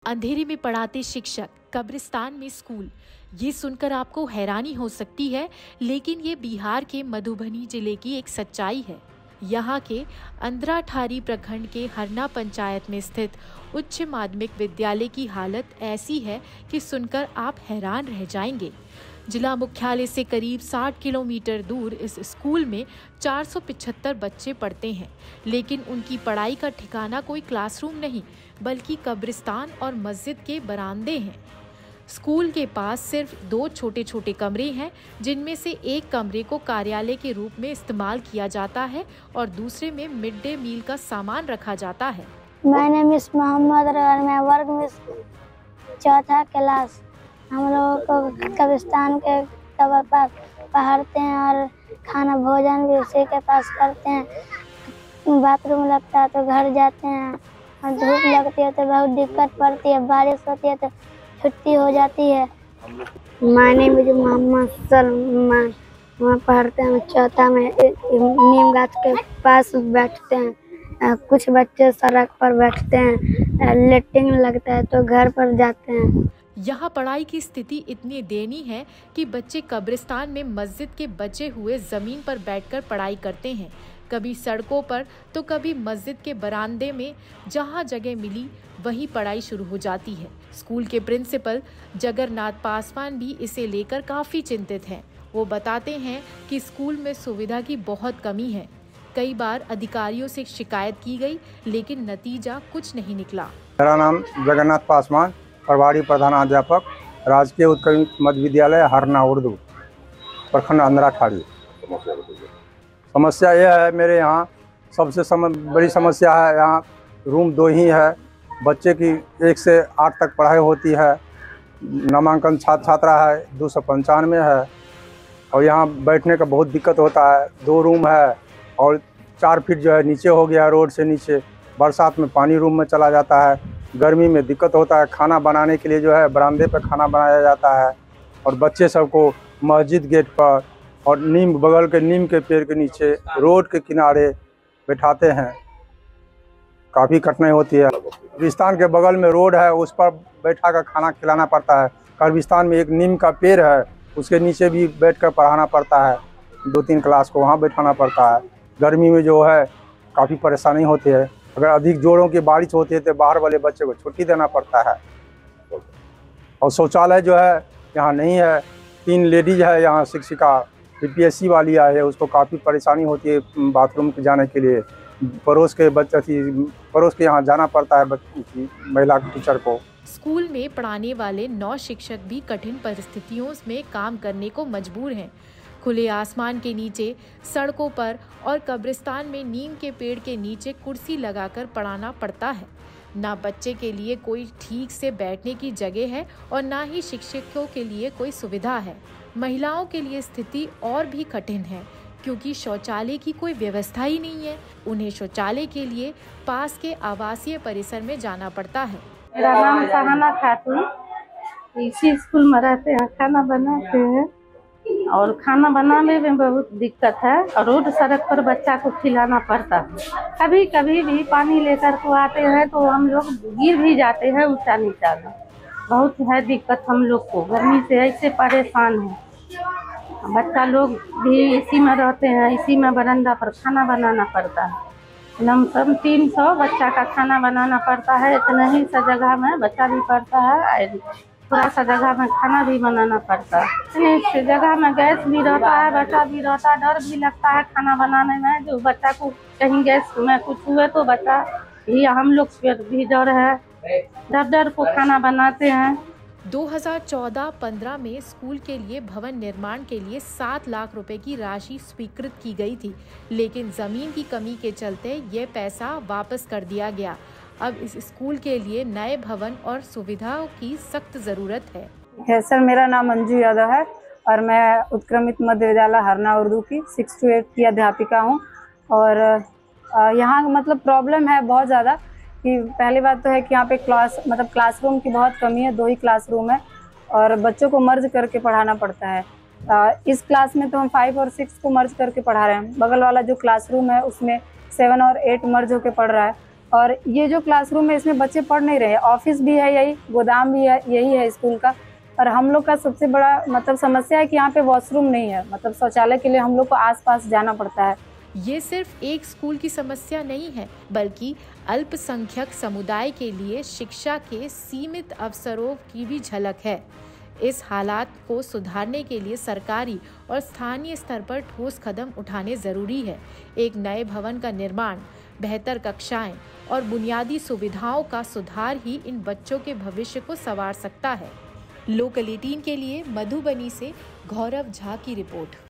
अंधेरे में पढ़ाते शिक्षक, कब्रिस्तान में स्कूल। ये सुनकर आपको हैरानी हो सकती है, लेकिन ये बिहार के मधुबनी जिले की एक सच्चाई है। यहाँ के अंद्राठारी प्रखंड के हरना पंचायत में स्थित उच्च माध्यमिक विद्यालय की हालत ऐसी है कि सुनकर आप हैरान रह जाएंगे। जिला मुख्यालय से करीब 60 किलोमीटर दूर इस स्कूल में 475 बच्चे पढ़ते हैं, लेकिन उनकी पढ़ाई का ठिकाना कोई क्लासरूम नहीं, बल्कि कब्रिस्तान और मस्जिद के बरामदे हैं। स्कूल के पास सिर्फ 2 छोटे छोटे कमरे हैं, जिनमें से एक कमरे को कार्यालय के रूप में इस्तेमाल किया जाता है और दूसरे में मिड डे मील का सामान रखा जाता है। My name is मोहम्मद और मैं वर्ग में 4th क्लास। हम लोग को कब्रिस्तान के कबर पर पढ़ते हैं और खाना भोजन भी उसी के पास करते हैं। बाथरूम लगता है तो घर जाते हैं, और धूप लगती है तो बहुत दिक्कत पड़ती है, बारिश होती है तो छुट्टी हो जाती है। My name is Mohammad Salman. वहाँ पढ़ते हैं 4th में, नीम गाछ के पास बैठते हैं। कुछ बच्चे सड़क पर बैठते हैं, लेटरिन लगता है तो घर पर जाते हैं। यहाँ पढ़ाई की स्थिति इतनी दयनीय है कि बच्चे कब्रिस्तान में मस्जिद के बचे हुए जमीन पर बैठकर पढ़ाई करते हैं, कभी सड़कों पर तो कभी मस्जिद के बरामदे में। जहाँ जगह मिली वहीं पढ़ाई शुरू हो जाती है। स्कूल के प्रिंसिपल जगन्नाथ पासवान भी इसे लेकर काफ़ी चिंतित हैं। वो बताते हैं कि स्कूल में सुविधा की बहुत कमी है। कई बार अधिकारियों से शिकायत की गई, लेकिन नतीजा कुछ नहीं निकला। मेरा नाम जगन्नाथ पासवान, प्रभारी प्रधानाध्यापक, राजकीय उत्कृष्ट मध्य विद्यालय हरना उर्दू, प्रखंड अंद्राठारी। समस्या यह है, मेरे यहाँ सबसे बड़ी समस्या है, यहाँ रूम 2 ही है। बच्चे की 1 से 8 तक पढ़ाई होती है। नामांकन छात्र छात्रा है 295 है, और यहाँ बैठने का बहुत दिक्कत होता है। 2 रूम है और 4 फीट जो है नीचे हो गया, रोड से नीचे। बरसात में पानी रूम में चला जाता है, गर्मी में दिक्कत होता है। खाना बनाने के लिए जो है बरामदे पर खाना बनाया जाता है, और बच्चे सबको मस्जिद गेट पर और बगल के नीम के पेड़ के नीचे रोड के किनारे बैठाते हैं। काफ़ी कठिनाई होती है। कब्रिस्तान के बगल में रोड है, उस पर बैठा कर खाना खिलाना पड़ता है। कब्रिस्तान में एक नीम का पेड़ है, उसके नीचे भी बैठकर पढ़ाना पड़ता है। 2-3 क्लास को वहाँ बैठाना पड़ता है। गर्मी में जो है काफ़ी परेशानी होती है। अगर अधिक जोरों की बारिश होती है तो बाहर वाले बच्चे को छुट्टी देना पड़ता है। और शौचालय जो है यहाँ नहीं है। 3 लेडीज है यहाँ शिक्षिका, बीपीएससी वाली आई है, उसको काफ़ी परेशानी होती है बाथरूम के जाने के लिए। पड़ोस के यहाँ जाना पड़ता है महिला टीचर को। स्कूल में पढ़ाने वाले 9 शिक्षक भी कठिन परिस्थितियों में काम करने को मजबूर हैं। खुले आसमान के नीचे, सड़कों पर और कब्रिस्तान में नीम के पेड़ के नीचे कुर्सी लगाकर पढ़ाना पड़ता है। ना बच्चे के लिए कोई ठीक से बैठने की जगह है और ना ही शिक्षकों के लिए कोई सुविधा है। महिलाओं के लिए स्थिति और भी कठिन है, क्योंकि शौचालय की कोई व्यवस्था ही नहीं है। उन्हें शौचालय के लिए पास के आवासीय परिसर में जाना पड़ता है। मेरा नाम सहाना खातून, इसी स्कूल में रहते हैं, खाना बनाते हैं और खाना बनाने में बहुत दिक्कत है। और रोड सड़क पर बच्चा को खिलाना पड़ता है। कभी कभी भी पानी लेकर को आते हैं तो हम लोग गिर भी जाते हैं ऊंचा नीचा में। बहुत है दिक्कत हम लोग को, गर्मी से ऐसे परेशान है। बच्चा लोग भी इसी में रहते हैं, इसी में बरामदा पर खाना बनाना पड़ता है। लमसम 300 बच्चा का खाना बनाना पड़ता है। इतना ही सा जगह में बच्चा भी पड़ता है, थोड़ा सा जगह में खाना भी बनाना पड़ता है। इतनी जगह में गैस भी रहता है, बच्चा भी रहता है, डर भी लगता है खाना बनाने में। जो बच्चा को कहीं गैस में कुछ हुए तो बच्चा भी, हम लोग पर भी डर है, डर को खाना बनाते हैं। 2014-15 में स्कूल के लिए भवन निर्माण के लिए 7 लाख रुपए की राशि स्वीकृत की गई थी, लेकिन जमीन की कमी के चलते ये पैसा वापस कर दिया गया। अब इस स्कूल के लिए नए भवन और सुविधाओं की सख्त जरूरत है। सर, मेरा नाम मंजू यादव है और मैं उत्क्रमित मध्य विद्यालय हरना उर्दू की 6 to 8 की अध्यापिका हूँ। और यहाँ मतलब प्रॉब्लम है बहुत ज़्यादा कि पहली बात तो है कि यहाँ पे क्लासरूम की बहुत कमी है। 2 ही क्लासरूम है और बच्चों को मर्ज करके पढ़ाना पड़ता है। इस क्लास में तो हम 5 और 6 को मर्ज करके पढ़ा रहे हैं। बगल वाला जो क्लासरूम है उसमें 7 और 8 मर्ज होकर पढ़ रहा है। और ये जो क्लासरूम है इसमें बच्चे पढ़ नहीं रहे। ऑफिस भी है यही, गोदाम भी है यही है स्कूल का। और हम लोग का सबसे बड़ा मतलब समस्या है कि यहाँ पे वॉशरूम नहीं है, मतलब शौचालय के लिए हम लोग को आसपास जाना पड़ता है। ये सिर्फ एक स्कूल की समस्या नहीं है, बल्कि अल्पसंख्यक समुदाय के लिए शिक्षा के सीमित अवसरों की भी झलक है। इस हालात को सुधारने के लिए सरकारी और स्थानीय स्तर पर ठोस कदम उठाने जरूरी है। एक नए भवन का निर्माण, बेहतर कक्षाएं और बुनियादी सुविधाओं का सुधार ही इन बच्चों के भविष्य को संवार सकता है। लोकल 18 के लिए मधुबनी से गौरव झा की रिपोर्ट।